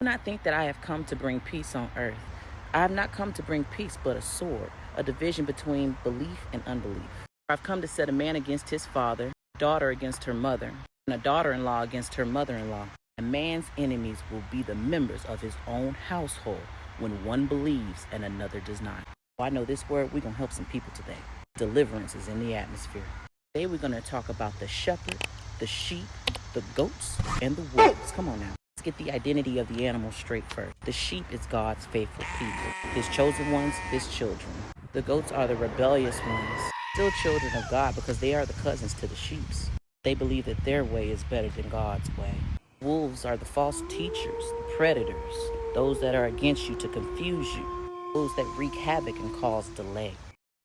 Do not think that I have come to bring peace on earth. I have not come to bring peace, but a sword, a division between belief and unbelief. I've come to set a man against his father, a daughter against her mother, and a daughter-in-law against her mother-in-law. A man's enemies will be the members of his own household when one believes and another does not. Well, I know this word, we're going to help some people today. Deliverance is in the atmosphere. Today we're going to talk about the shepherd, the sheep, the goats, and the wolves. Come on now. Let's get the identity of the animal straight first. The sheep is God's faithful people, his chosen ones, his children. The goats are the rebellious ones, still children of God because they are the cousins to the sheep. They believe that their way is better than God's way. Wolves are the false teachers, the predators, those that are against you to confuse you, those that wreak havoc and cause delay.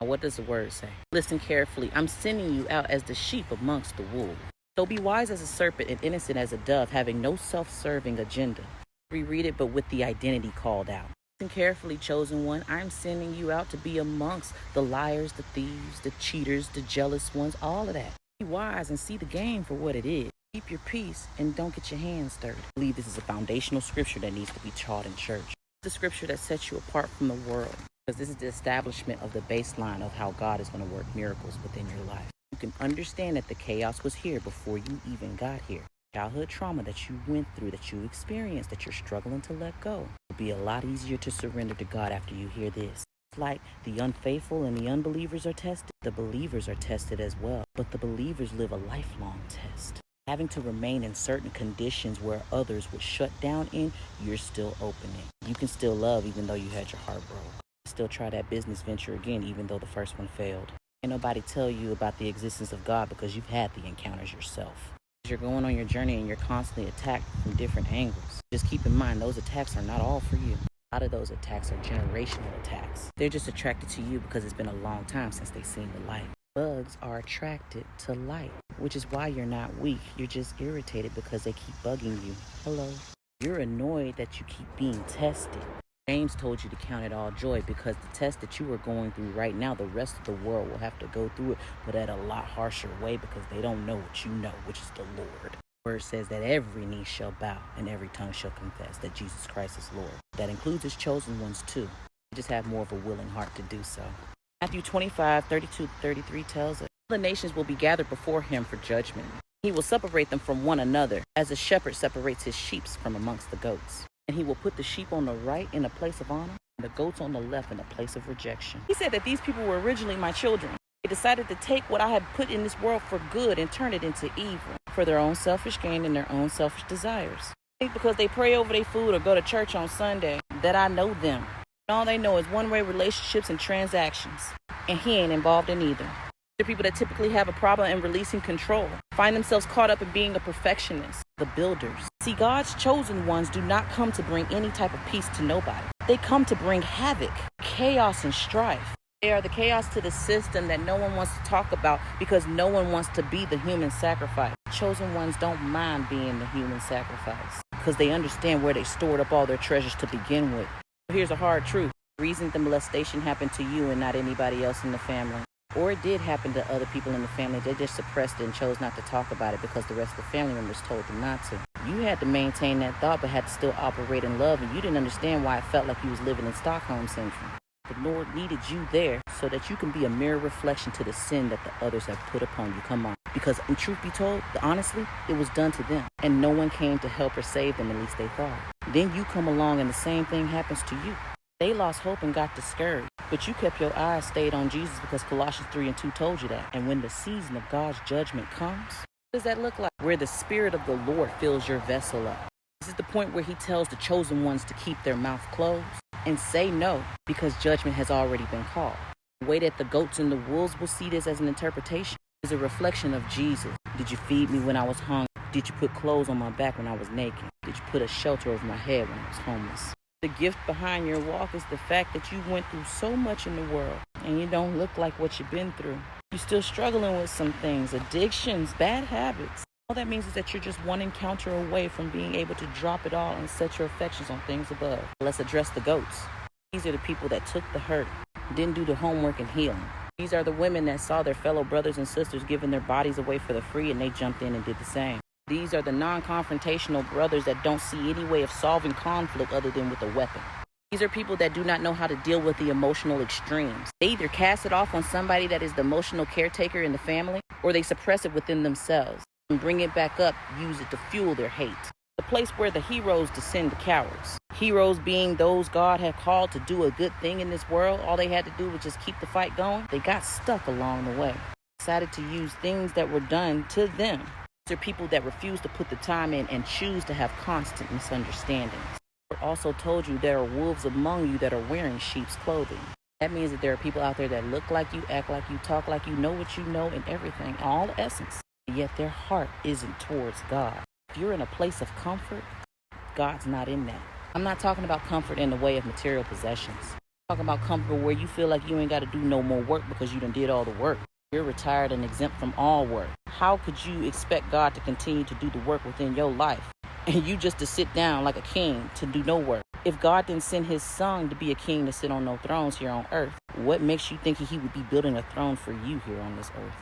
Now, what does the word say? Listen carefully. I'm sending you out as the sheep amongst the wolves. So be wise as a serpent and innocent as a dove, having no self-serving agenda. Reread it, but with the identity called out. Listen carefully, chosen one. I'm sending you out to be amongst the liars, the thieves, the cheaters, the jealous ones, all of that. Be wise and see the game for what it is. Keep your peace and don't get your hands dirty. I believe this is a foundational scripture that needs to be taught in church. It's the scripture that sets you apart from the world, because this is the establishment of the baseline of how God is going to work miracles within your life. You can understand that the chaos was here before you even got here. Childhood trauma that you went through, that you experienced, that you're struggling to let go. It'll be a lot easier to surrender to God after you hear this. It's like the unfaithful and the unbelievers are tested. The believers are tested as well, but the believers live a lifelong test. Having to remain in certain conditions where others would shut down in, you're still opening. You can still love even though you had your heart broke. Still try that business venture again even though the first one failed. Ain't nobody tell you about the existence of God because you've had the encounters yourself. You're going on your journey and you're constantly attacked from different angles. Just keep in mind those attacks are not all for you. A lot of those attacks are generational attacks. They're just attracted to you because it's been a long time since they've seen the light. Bugs are attracted to light, which is why you're not weak. You're just irritated because they keep bugging you. Hello. You're annoyed that you keep being tested. James told you to count it all joy because the test that you are going through right now, the rest of the world will have to go through it, but at a lot harsher way because they don't know what you know, which is the Lord. The word says that every knee shall bow and every tongue shall confess that Jesus Christ is Lord. That includes his chosen ones too. You just have more of a willing heart to do so. Matthew 25:32-33 tells us, the nations will be gathered before him for judgment. He will separate them from one another, as a shepherd separates his sheep from amongst the goats. And he will put the sheep on the right in a place of honor, and the goats on the left in a place of rejection. He said that these people were originally my children. They decided to take what I had put in this world for good and turn it into evil, for their own selfish gain and their own selfish desires. Because they pray over their food or go to church on Sunday, that I know them. All they know is one-way relationships and transactions, and he ain't involved in either. The people that typically have a problem in releasing control find themselves caught up in being a perfectionist, the builders. See, God's chosen ones do not come to bring any type of peace to nobody. They come to bring havoc, chaos, and strife. They are the chaos to the system that no one wants to talk about because no one wants to be the human sacrifice. Chosen ones don't mind being the human sacrifice because they understand where they stored up all their treasures to begin with. Here's a hard truth. The reason the molestation happened to you and not anybody else in the family, or it did happen to other people in the family, they just suppressed it and chose not to talk about it because the rest of the family members told them not to. You had to maintain that thought but had to still operate in love, and you didn't understand why it felt like you was living in Stockholm Syndrome. The Lord needed you there so that you can be a mirror reflection to the sin that the others have put upon you. Come on. Because in truth be told, honestly, it was done to them. And no one came to help or save them, at least they thought. Then you come along and the same thing happens to you. They lost hope and got discouraged. But you kept your eyes stayed on Jesus because Colossians 3:2 told you that. And when the season of God's judgment comes, what does that look like? Where the Spirit of the Lord fills your vessel up. This is the point where he tells the chosen ones to keep their mouth closed and say no because judgment has already been called. The way that the goats and the wolves will see this as an interpretation is a reflection of Jesus. Did you feed me when I was hungry? Did you put clothes on my back when I was naked? Did you put a shelter over my head when I was homeless? The gift behind your walk is the fact that you went through so much in the world and you don't look like what you've been through. You're still struggling with some things, addictions, bad habits. All that means is that you're just one encounter away from being able to drop it all and set your affections on things above. Let's address the goats. These are the people that took the hurt, didn't do the homework and healing. These are the women that saw their fellow brothers and sisters giving their bodies away for the free and they jumped in and did the same. These are the non-confrontational brothers that don't see any way of solving conflict other than with a weapon. These are people that do not know how to deal with the emotional extremes. They either cast it off on somebody that is the emotional caretaker in the family, or they suppress it within themselves and bring it back up, use it to fuel their hate. The place where the heroes descend to cowards. Heroes being those God had called to do a good thing in this world. All they had to do was just keep the fight going. They got stuck along the way. Decided to use things that were done to them. These are people that refuse to put the time in and choose to have constant misunderstandings. Also told you there are wolves among you that are wearing sheep's clothing. That means that there are people out there that look like you, act like you, talk like you, know what you know, and everything, all essence. Yet their heart isn't towards God. If you're in a place of comfort, God's not in that. I'm not talking about comfort in the way of material possessions. I'm talking about comfort where you feel like you ain't got to do no more work because you done did all the work. You're retired and exempt from all work. How could you expect God to continue to do the work within your life and you just to sit down like a king to do no work? If God didn't send his son to be a king to sit on no thrones here on earth, what makes you think he would be building a throne for you here on this earth?